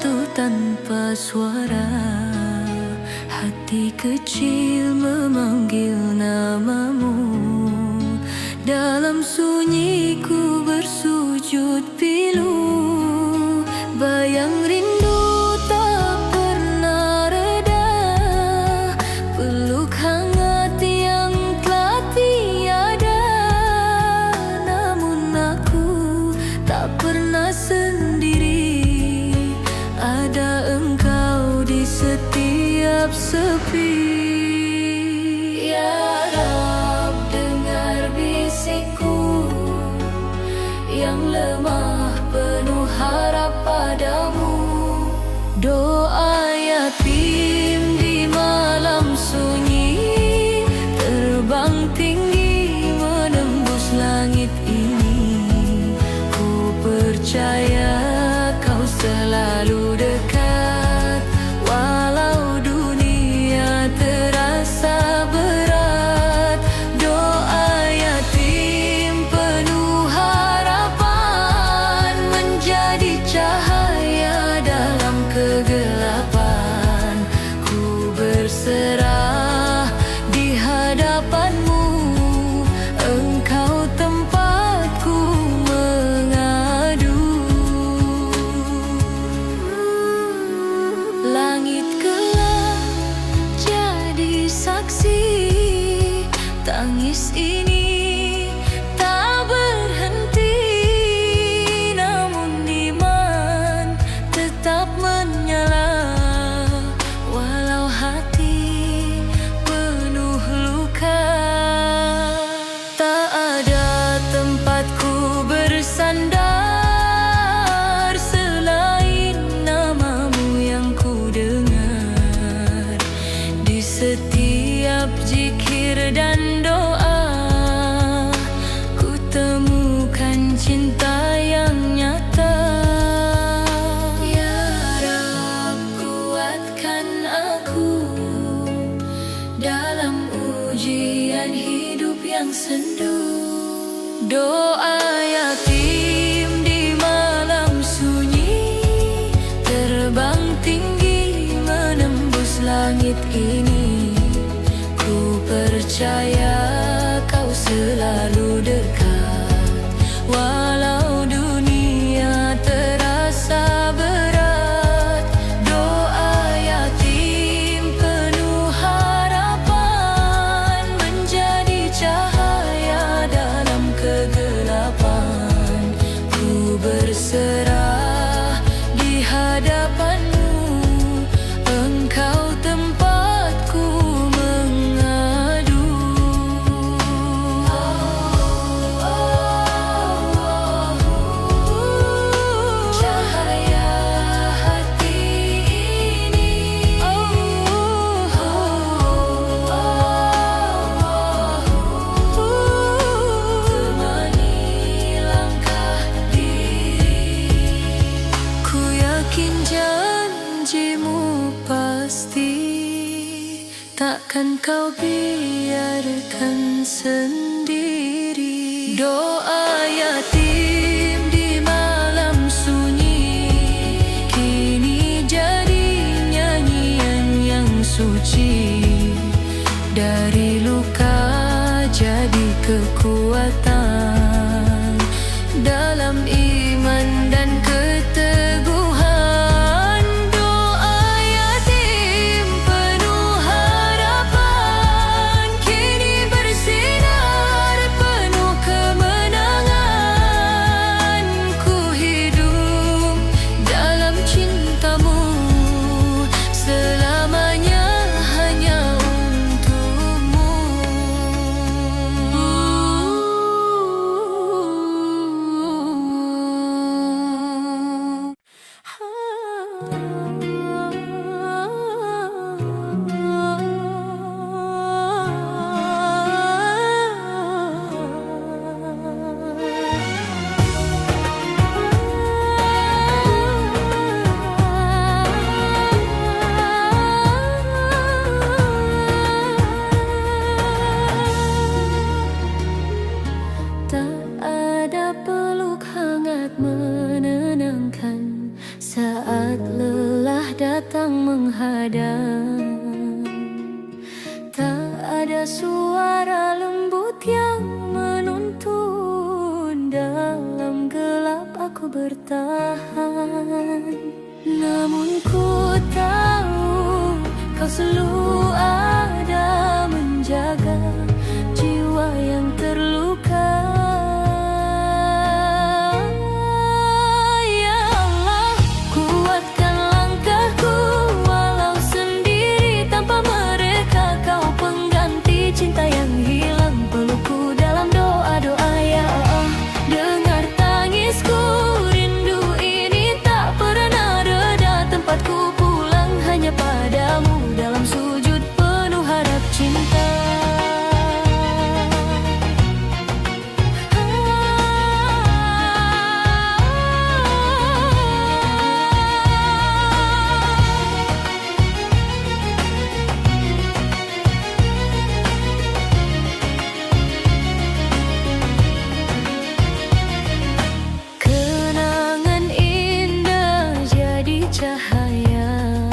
jatuh tanpa suara, hati kecil memanggil namamu. Dalam sunyiku bersujud pilu, bayang rindu tak pernah reda, peluk hangat yang telah tiada. Namun aku tak pernah sendiri, ada engkau di setiap sepi. Ya Rab, dengar bisikku yang lemah penuh harap padamu. Doa yatim di malam sunyi, terbang tinggi menembus langit ini. Ku percaya kau selalu dekat, walau dunia terasa berat. Doa yatim penuh harapan, menjadi cahaya dalam kegelapan. Ku berserah di hadapanmu, engkau tempatku mengadu. Langit gelap jadi saksi, tangis ini tak berhenti. Namun iman tetap menyala, walau hati penuh luka. Tak ada tempatku bersandar selain namamu yang ku dengar. Di setiap zikir dan doa, ku temukan cinta yang nyata. Ya Rab, kuatkan aku dalam ujian hidup yang sendu. Doa yatim di malam sunyi, terbang tinggi menembus langit ini. Ku percaya kau selalu dekat, walau dunia terasa berat. Doa yatim penuh harapan, menjadi cahaya dalam kegelapan. Ku berserah di hadapanmu, engkau tempatku mengadu. Cahaya hati ini, temani langkah diri. Ku yakin janjimu pasti, takkan kau biarkan sendiri. Doa yatim di malam sunyi, kini jadi nyanyian yang suci. Dari luka jadi kekuatan, dalam iman dan keteguhan. Doa yatim penuh harapan, kini bersinar penuh kemenangan. Ku hidup dalam cintamu, selamanya hanya untukmu. saat lelah. datang menghadang. Tak ada suara lembut yang menuntun. Dalam gelap aku bertahan, namun ku tahu kau selalu ada menjaga jiwa yang terluka. Ya Allah, kuatkan langkahku walau sendiri. Tanpa mereka kau pengganti cinta yang hilang. Pelukku dalam doa-doa. Ya Allah, dengar tangisku. Rindu ini tak pernah reda. Tempatku pulang hanya padamu. Dalam sujud penuh harap cinta. Kenangan indah jadi cahaya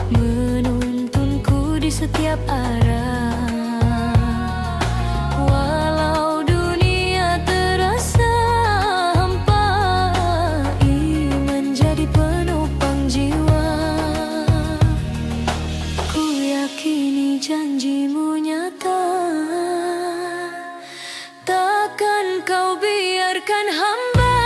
menuntunku di setiap arah. Walau dunia terasa hampa, iman jadi penopang jiwa. Ku yakini janjimu nyata. Takkan kau biarkan hamba.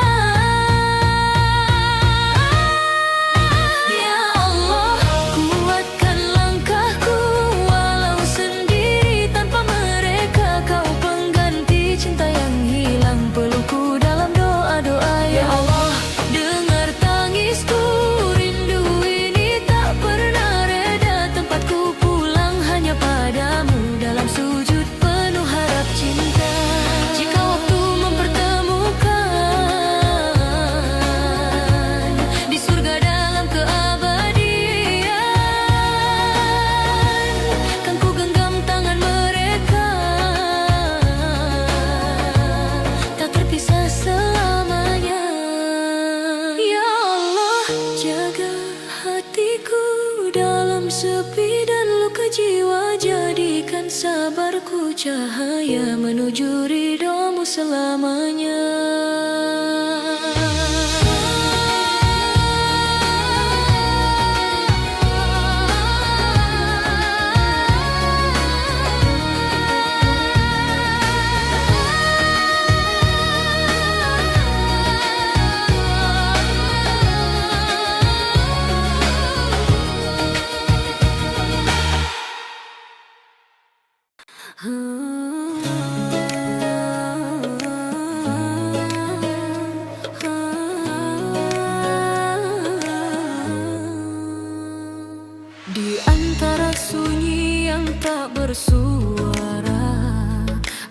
Ya Allah, kuatkan langkahku walau sendiri. Tanpa mereka kau pengganti cinta yang hilang. Pelukku dalam doa-doa. Ya Allah, dengar tangisku. Rindu ini tak pernah reda. Tempatku pulang hanya padamu. Dalam sujud penuh harap cinta. Jika waktu mempertemukan di surga dalam keabadian, kan ku genggam tangan mereka. Tak terpisah selamanya. Ya Allah, jaga hatiku dalam sepi dan luka jiwa. Jadikan sabarku cahaya menuju ridhomu selamanya. Di antara sunyi yang tak bersuara,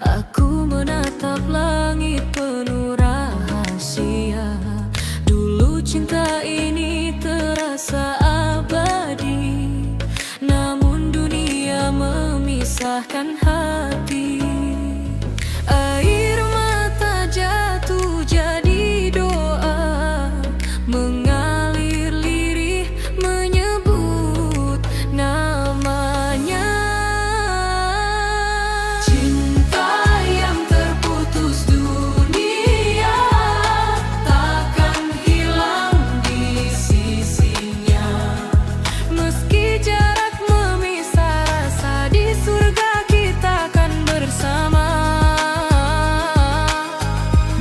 aku menatap langit penuh rahasia. Dulu cinta ini terasa abadi, namun dunia memisahkan hati. Air mata jatuh jadi doa, mengalir lirih menyebut namanya. Cinta yang terputus dunia takkan hilang di sisinya. Meski jarak memisah, rasa di surga kita akan bersama.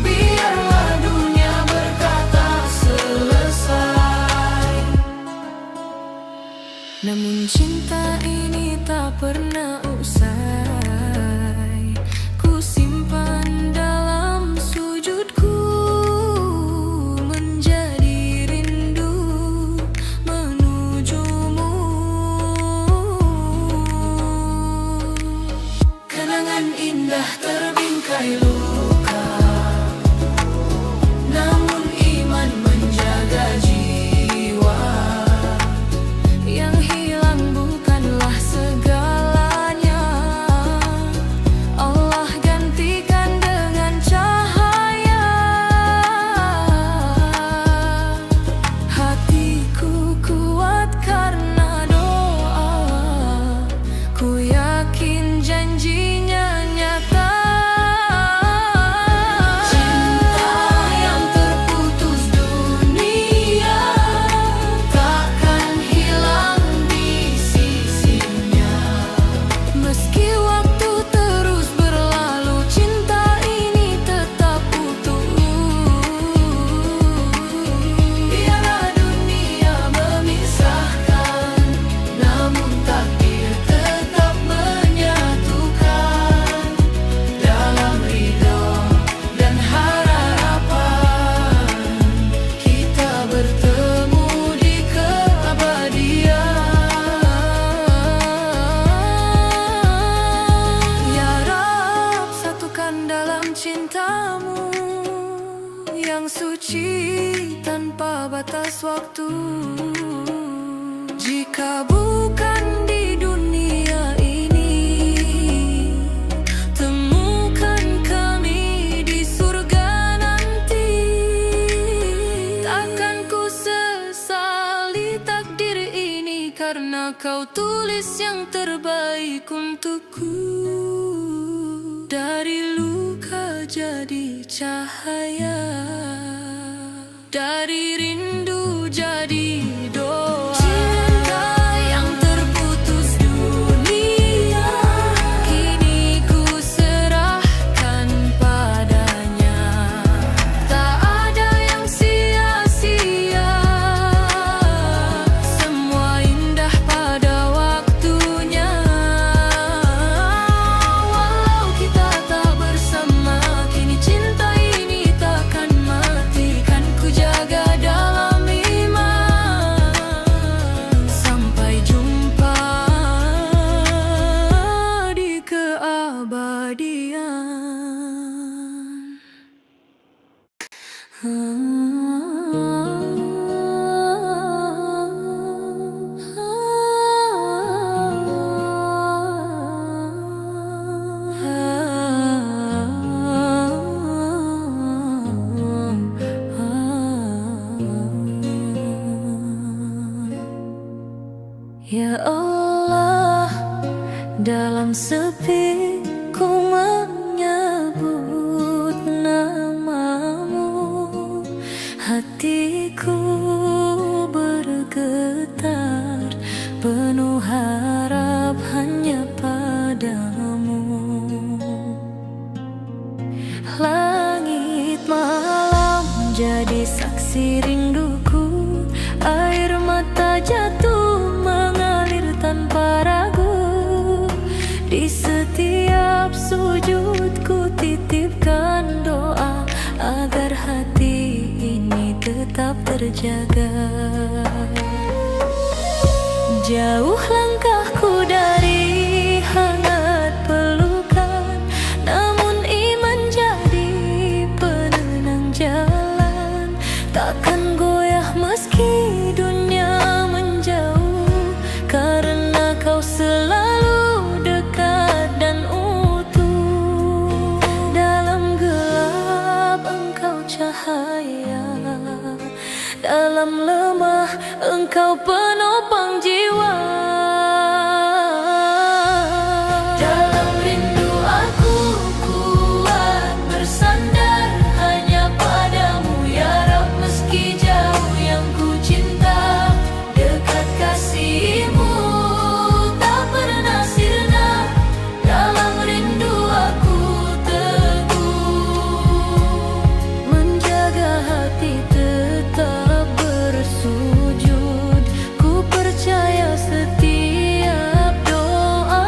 Biarlah dunia berkata selesai, namun cinta ini tak pernah usai. Ku simpan dalam sujudku menjadi rindu menujumu. Kenangan indah terbingkai luka, namun iman menjaga jiwa. Yang hilang bukanlah segalanya. karena kau tulis yang terbaik untukku. Dari luka jadi cahaya, dari rindu jadi doa. Cinta yang terputus dunia, kini ku serahkan padanya. Tak ada yang sia-sia, semua indah pada waktunya. Walau kita tak bersama, kini cinta ini takkan mati. Kan ku jaga dalam iman sampai jumpa di keabadian. Ya Allah, dalam sepi ku menyebut namamu. Hatiku bergetar, penuh harap hanya padamu. Langit malam jadi saksi rinduku, air mata jatuh mengalir tanpa ragu. Di setiap sujudku titipkan doa agar hati ini tetap terjaga. Jauh langkahku dari hangat pelukan, namun iman jadi penenang jalan. Takkan goyah meski dunia menjauh, karena kau selalu dekat dan utuh. Dalam gelap engkau cahaya, dalam lemah engkau penopang jiwa. Dalam rindu aku kuat bersandar hanya padamu ya Rabb. Meski jauh yang ku cinta, dekat kasih-Mu tak pernah sirna. Dalam rindu aku teguh, menjaga hati tetap bersujud. Ku percaya setiap doa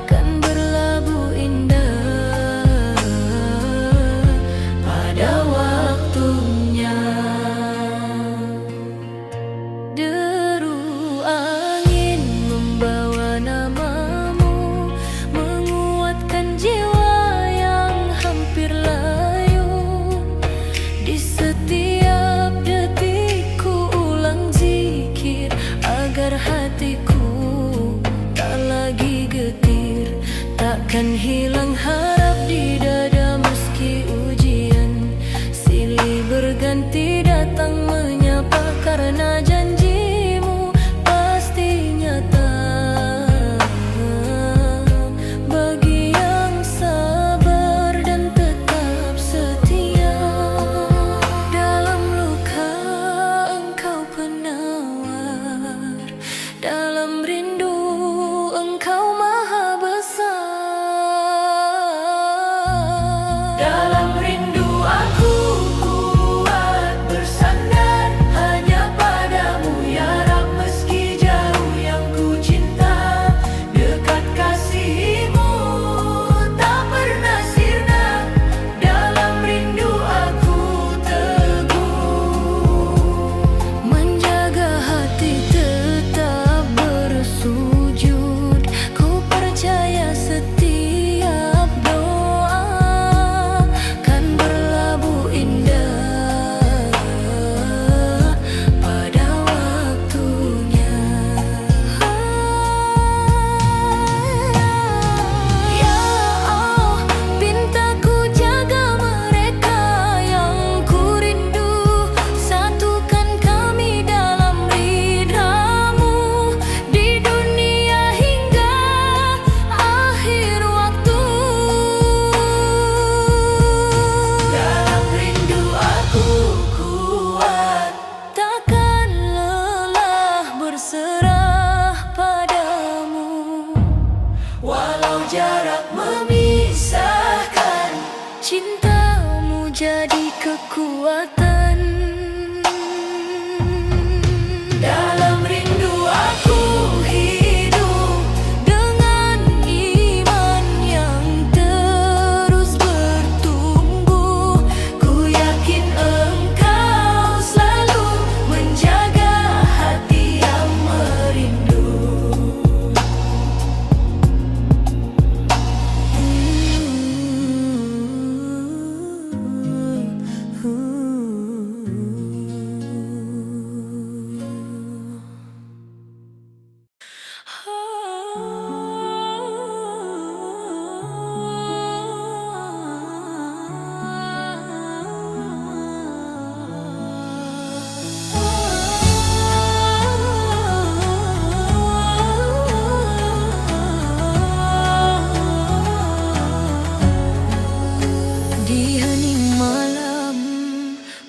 kan berlabuh indah pada waktunya. Deru angin membawa namamu, menguatkan jiwa yang hampir layu. Di setiap detikku ulang zikir agar hatiku tak lagi getir. Takkan hilang harap di dada meski ujian silih berganti datang menyapa, karena janji-Mu pasti nyata. Bagi yang sabar dan tetap setia, dalam luka engkau penawar, dalam rindu engkau maha besar. Dalam rindu aku kuat bersandar hanya padamu ya Rabb. Meski jauh yang ku cinta, dekat kasih-Mu tak pernah sirna. Dalam rindu aku teguh, menjaga hati tetap bersujud. kekuatan. Dalam rindu aku hidup dengan iman yang terus bertumbuh. Ku yakin engkau selalu menjaga hati yang merindu. Di hening malam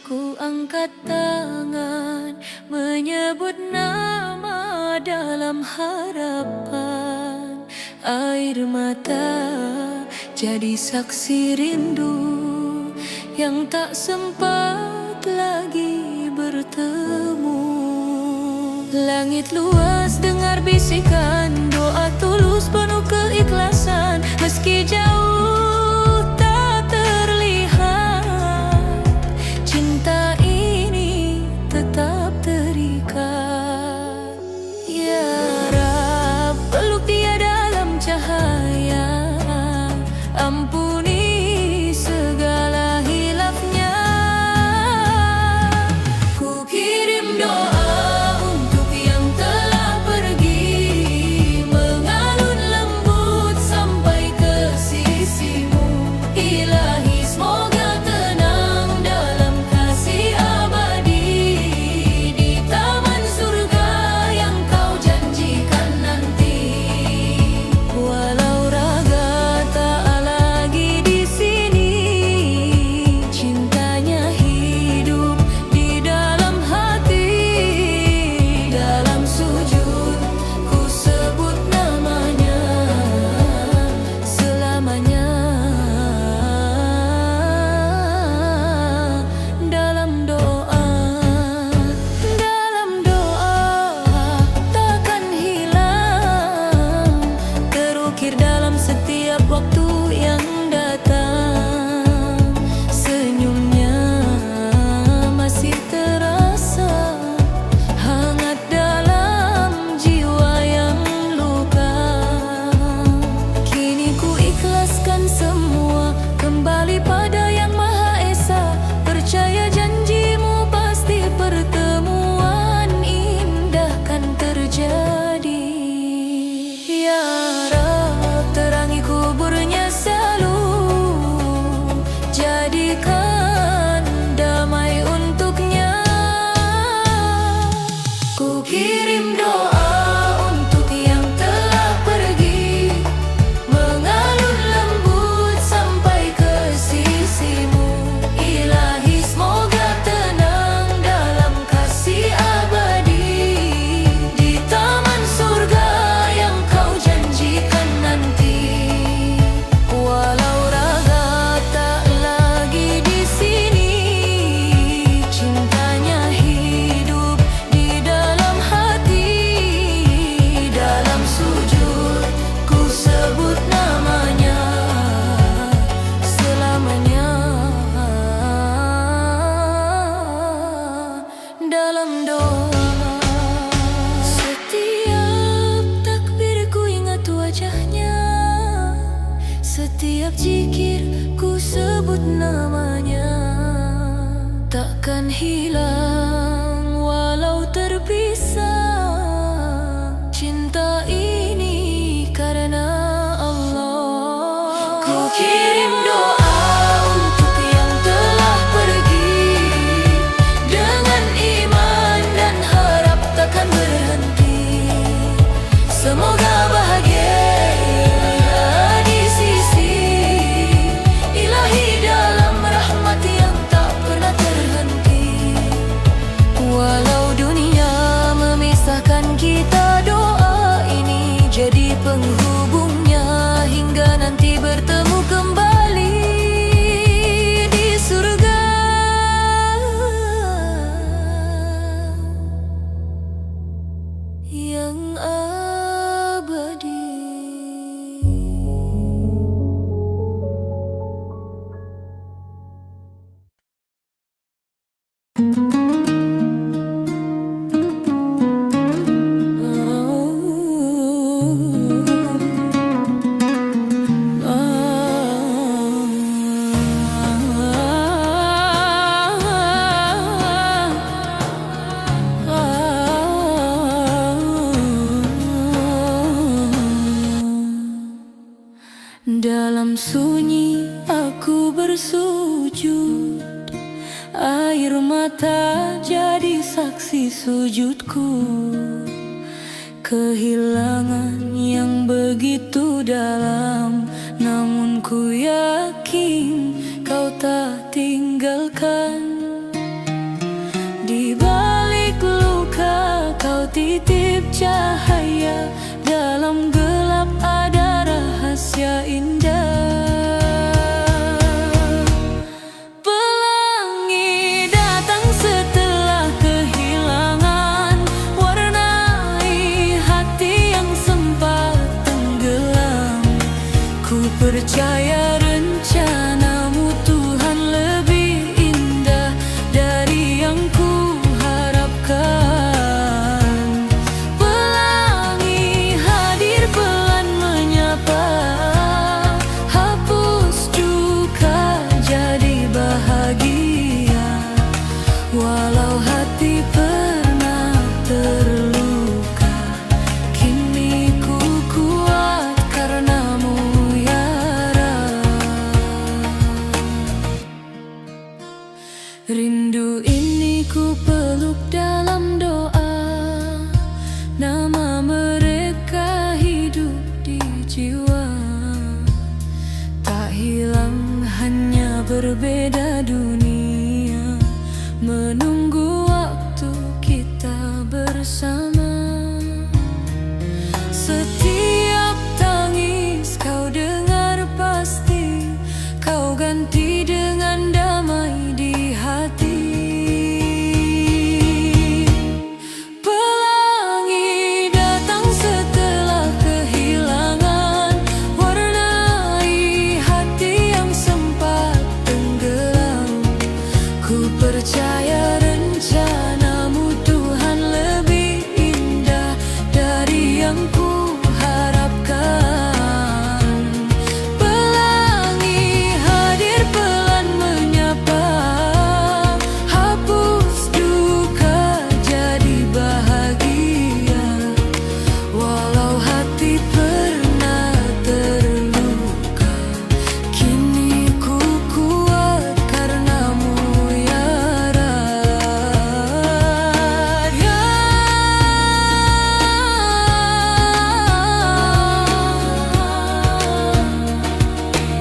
ku angkat tangan, menyebut nama dalam harapan. Air mata jadi saksi rindu yang tak sempat lagi bertemu. Langit luas dengar bisikan doa tulus penuh keikhlasan. Meski jauh tak terlihat, cinta ini tetap terikat. Ya Rab, peluk dia dalam cahaya, ampuni segala hilafnya. Ku kirim doa untuk yang telah pergi, mengalun lembut sampai ke sisimu. Ilahi semoga tenang dalam kasih abadi, di taman surga yang kau janjikan nanti. Walau raga tak lagi di sini, cintanya hidup di dalam hati. Dalam sujud ku sebut namanya selamanya. Dalam doa takkan hilang, terukir dalam setiap waktu yang datang. Senyumnya masih terasa hangat dalam jiwa yang luka. Kini ku ikhlaskan semua, kembali pada Yang Maha Esa. Percaya janjimu pasti pertemuan indah kan terjadi. Ya Rab, terangi kuburnya selalu, jadikan damai untuknya. Ku kirim doa untuk yang telah pergi, mengalun lembut sampai ke sisimu. Ilahi semoga tenang dalam kasih abadi, di taman surga yang kau janjikan nanti. Walau raga tak lagi di sini, cintanya hidup di dalam hati. yang abadi. Dalam sunyi aku bersujud, air mata jadi saksi sujudku. Kehilangan yang begitu dalam, namun ku yakin kau tak tinggalkan. Di balik luka kau titip cahaya, dalam gelap ada rahasia indah. Pelangi datang setelah kehilangan, warnai hati yang sempat tenggelam. Ku percaya rencanamu Tuhan lebih indah dari yang ku harapkan. Pelangi hadir pelan menyapa, hapus duka jadi bahagia. Walau hati pernah terluka, kini ku kuat karenamu ya Rab. Rindu ini ku peluk dalam doa, nama mereka hidup di jiwa. Tak hilang, hanya berbeda dunia, menunggu waktu kita bersama. Setiap tangis kau dengar pasti, kau ganti dengan damai di hati. Pelangi datang setelah kehilangan, warnai hati yang sempat tenggelam. Ku percaya rencanamu Tuhan lebih indah dari yang ku harapkan. Pelangi hadir pelan menyapa, hapus duka jadi bahagia. Walau hati pernah terluka, kini ku kuat karenamu ya Rab.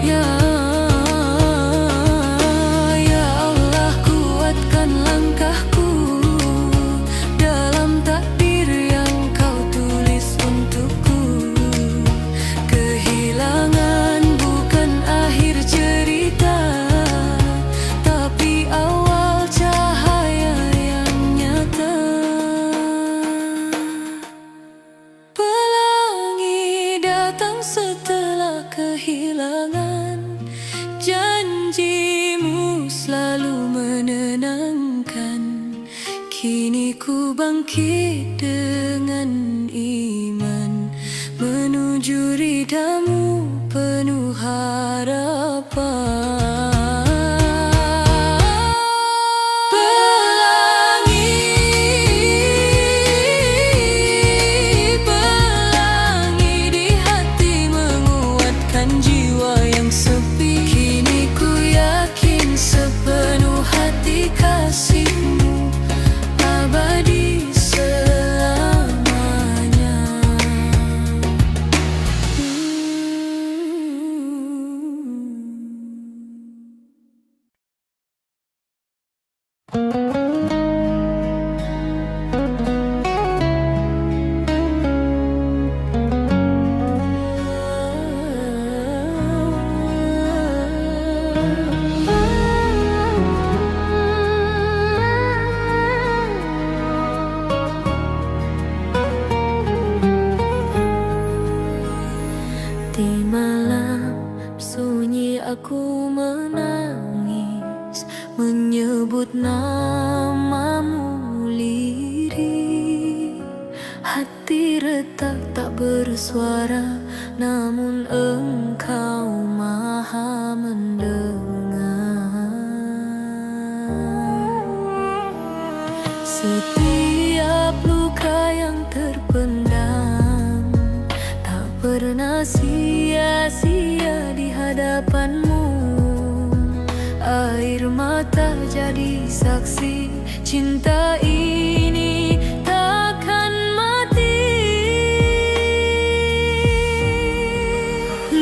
Ya Allah, kuatkan langkahku dalam takdir yang kau tulis untukku. Kehilangan bukan akhir cerita, tapi awal cahaya yang nyata. Pelangi datang setelah kehilangan, janjimu selalu menenangkan. Kini ku bangkit dengan iman, menuju ridamu penuh harapan. Pelangi di hati menguatkan jiwa yang sepi. Kini ku yakin sepenuh hati kasihmu abadi selamanya. menyebut namamu lirih. Hati retak tak bersuara, namun engkau maha mendengar. Setiap luka yang terpendam tak pernah sia-sia di hadapanmu. Air mata jadi saksi, cinta ini takkan mati.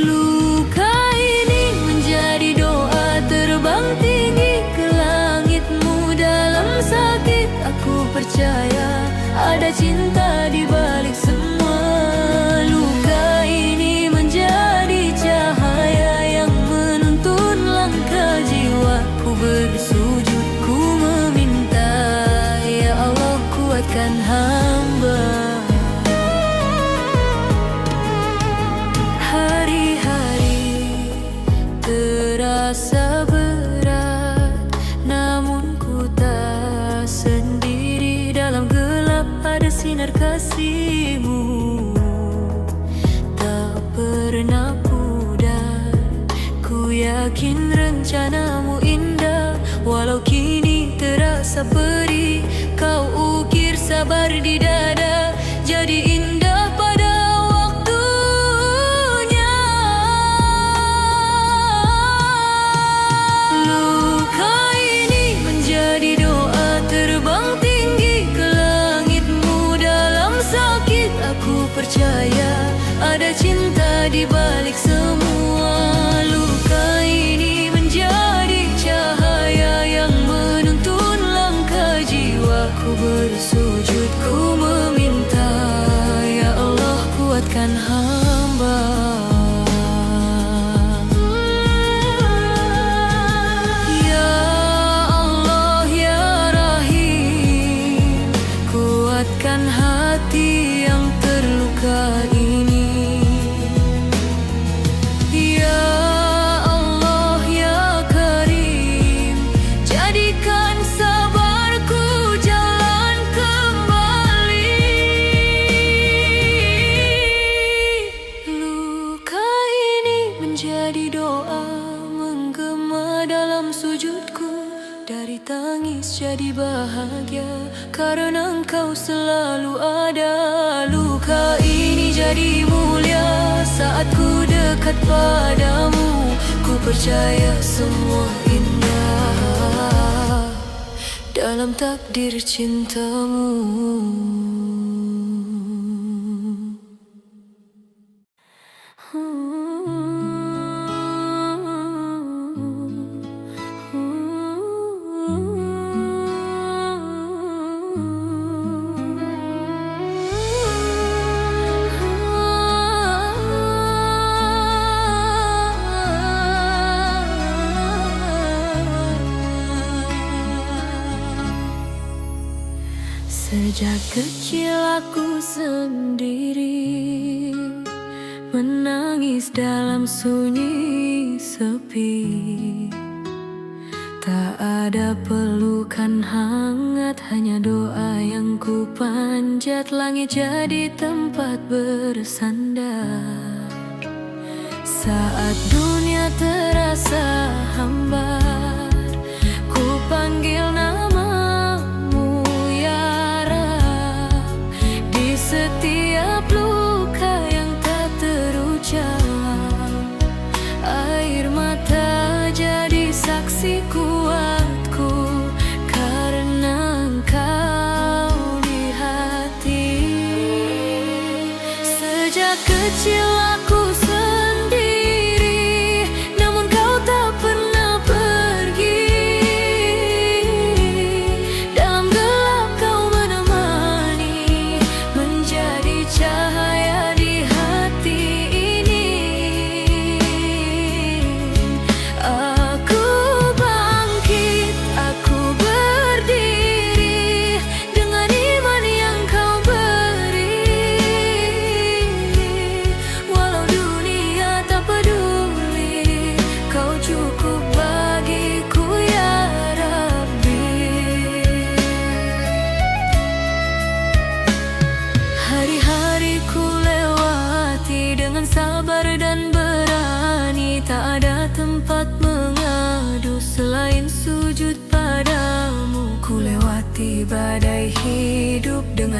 Luka ini menjadi doa terbang tinggi ke langitmu dalam sakit. Aku percaya ada cinta di balik semua. Luka ini menjadi cahaya yang menuntun langkah jiwaku. Bersujud ku meminta, ya Allah kuatkan hamba. Hari-hari terasa berat, namun ku tak sendiri. Dalam gelap ada sinar kasih-Mu, tak pernah pudar. Ku yakin rencana-Mu indah, walau kini terasa perih. Kau ukir sabar di dada, jadi indah pada waktunya. Luka ini menjadi doa terbang tinggi ke langitmu dalam sakit. Aku percaya ada cinta di balik semua. Luka ini menjadi cahaya yang menuntun langkah jiwaku. Bersujud ku meminta, ya Allah kuatkan hamba. Ya Allah ya Rahim, kuatkan hati yang terluka ini. Ya Allah ya Karim, jadikan sabarku jalan kembali. Luka ini menjadi doa menggema dalam sujudku. Dari tangis jadi bahagia, karena Engkau selalu ada. Luka ini jadi mulia saat ku dekat padamu. Ku percaya semua indah dalam takdir cinta-Mu. Sejak kecil aku sendiri, menangis dalam sunyi sepi. Tak ada pelukan hangat, hanya doa yang ku panjat. Langit jadi tempat bersandar saat dunia terasa hambar. Ku panggil namamu ya Rab, di setiap luka yang tak terucap. Air mata jadi saksi kuatku, karena Engkau di hati. Sejak kecil aku sendiri, namun Kau tak pernah pergi. Dalam gelap Kau menemani, menjadi cahaya di hati ini. Aku bangkit, aku berdiri dengan iman yang Kau beri. Walau dunia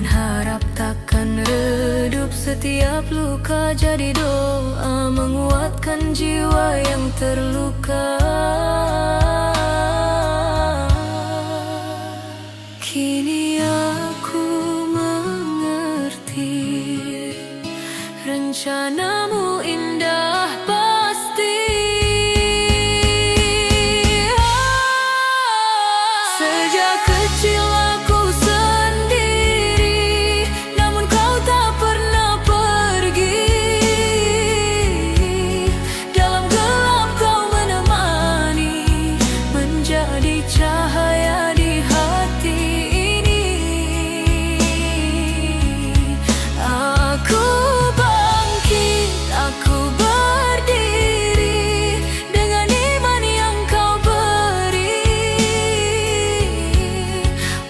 dan harap takkan redup. Setiap luka jadi doa menguatkan jiwa yang terluka. Kini aku mengerti, rencanamu indah pasti. Sejak kecil aku sendiri, namun kau tak pernah pergi. Dalam gelap kau menemani, menjadi cahaya di hati ini. Aku bangkit, aku berdiri dengan iman yang kau beri.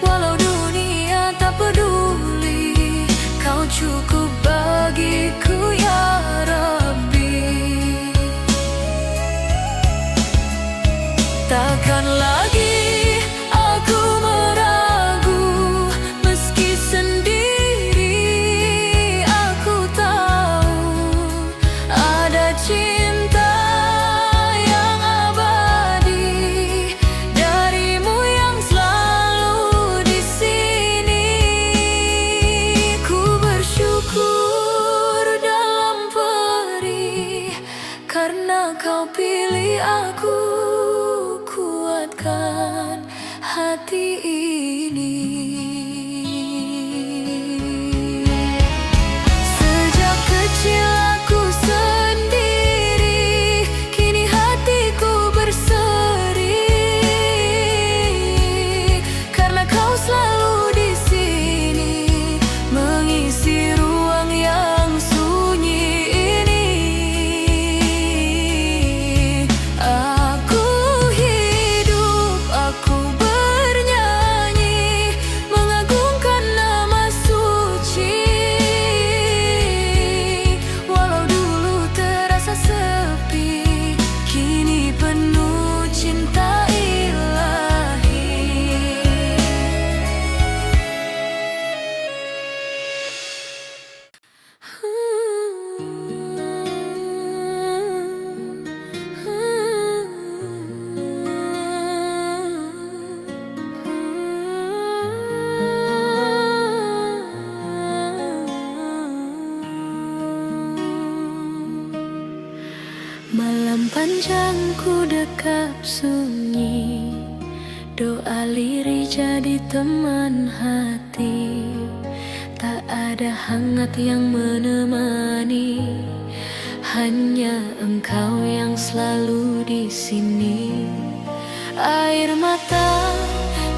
Walau dunia tak peduli, kau cukup bagiku ya Rabbi. Takkan lagi aku meragu, meski sendiri aku tahu ada cinta yang abadi darimu yang selalu di sini. Ku bersyukur dalam perih, karena kau pilih aku, kuatkan hati ini. Sejak kecil aku sendiri, kini hatiku berseri, karena kau selalu di sini mengisi ruang yang sunyi ini. Aku hidup, aku bernyanyi, mengagungkan nama suci. Walau dulu terasa sepi, kini penuh cinta ilahi. Malam panjang ku dekap sunyi, doa lirih jadi teman hati. Tak ada hangat yang menemani, hanya engkau yang selalu di sini. Air mata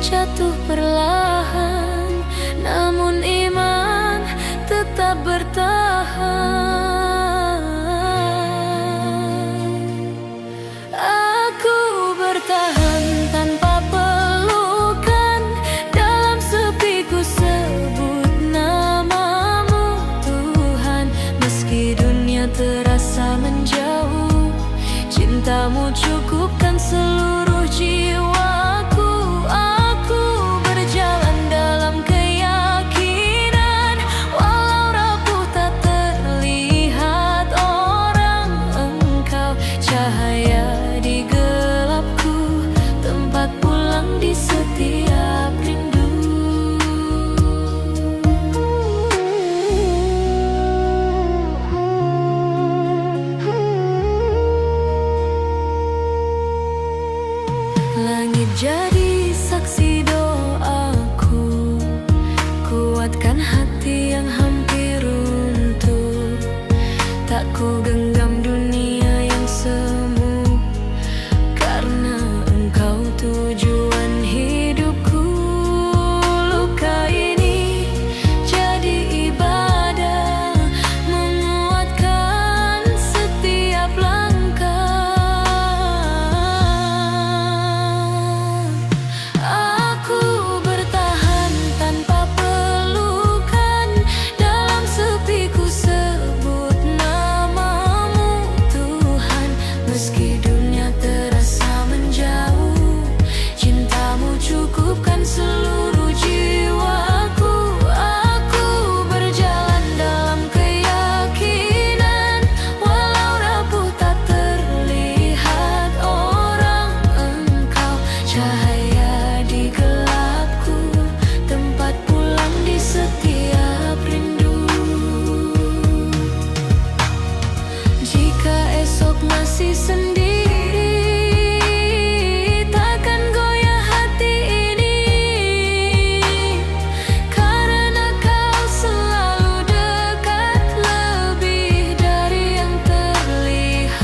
jatuh perlahan, namun iman tetap bertahan. Aku bertahan tanpa pelukan, dalam sepiku sebut namamu Tuhan. Meski dunia terasa menjauh, cintamu cukupkan seluruh jiwaku. Aku berjalan dalam keyakinan, walau rapuh tak terlihat orang. Engkau cahaya di gelapku, tempat pulang di setiap rindu. Langit jadi saksi doaku, kuatkan hati yang hampir runtuh. Tak ku genggam dunia yang semu, karena engkau tujuan hidupku. Luka ini jadi ibadah, menguatkan setiap langkah. Aku bertahan tanpa pelukan, dalam sepiku sebut namamu masih sendiri, takkan goyah hati ini, karena kau selalu dekat, lebih dari yang terlihat.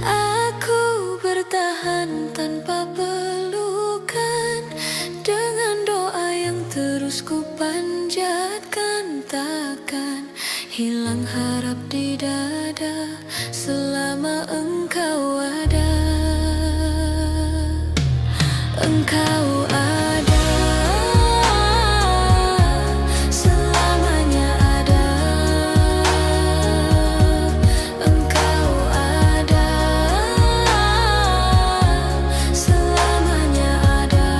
Aku bertahan tanpa pelukan, dengan doa yang terus ku panjatkan. Takkan hilang harap di dada selama engkau ada. Engkau ada, selamanya ada. Engkau ada, selamanya ada.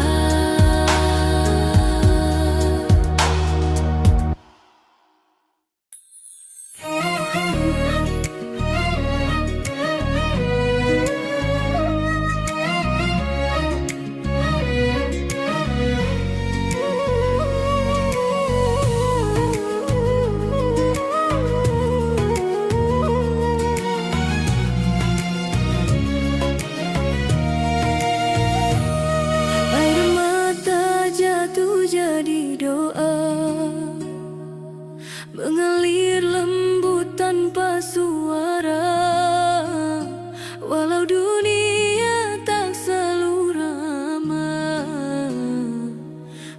Air mata jatuh jadi doa, mengalir lembut tanpa suara. Walau dunia tak selalu ramah,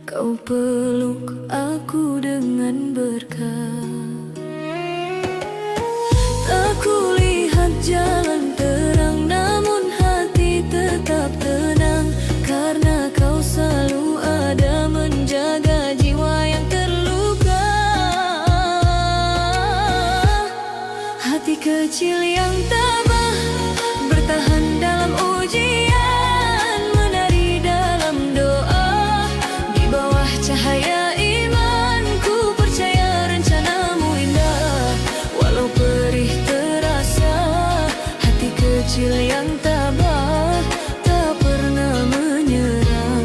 kau peluk aku dengan berkah. Tak kulihat jalan terang, namun hati tetap tenang, karena kau selalu ada menjaga jiwa yang terluka. Hati kecil yang tabah, bertahan dalam ujian, menari dalam doa, di bawah cahaya iman. Ku percaya rencanamu indah, walau perih terasa. Hati kecil yang tabah tak pernah menyerah.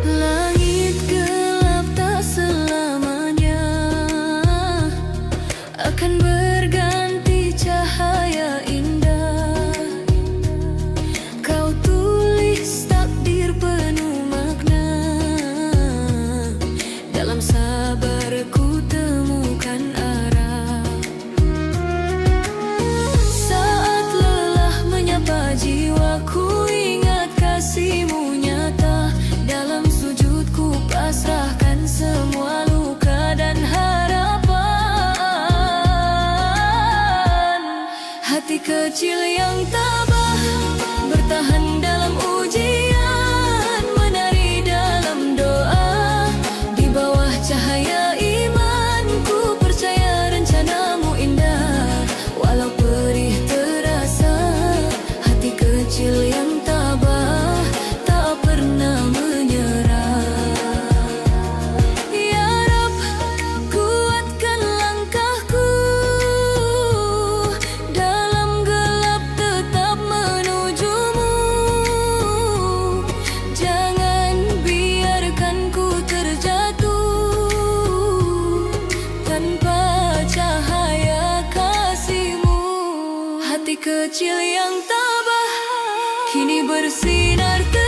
Langit gelap tak selamanya, akan berganti cahaya indah. Kau tulis takdir penuh makna, dalam sabar ku temukan arah. Saat lelah menyapa jiwaku, ingat kasihmu nyata. Dalam sujudku pasrahkan semua luka dan harapan. Hati kecil yang tabah, bertahan dalam ujian, menari dalam doa, di bawah cahaya iman. Ku percaya rencanamu indah, walau perih terasa. Hati kecil yang tabah tak pernah menyerah. Ya Rab, kuatkan langkahku, dalam gelap tetap menujumu. Jangan biarkan ku terjatuh tanpa cahaya kasihmu. Hati kecil yang tabah kini bersinar terang.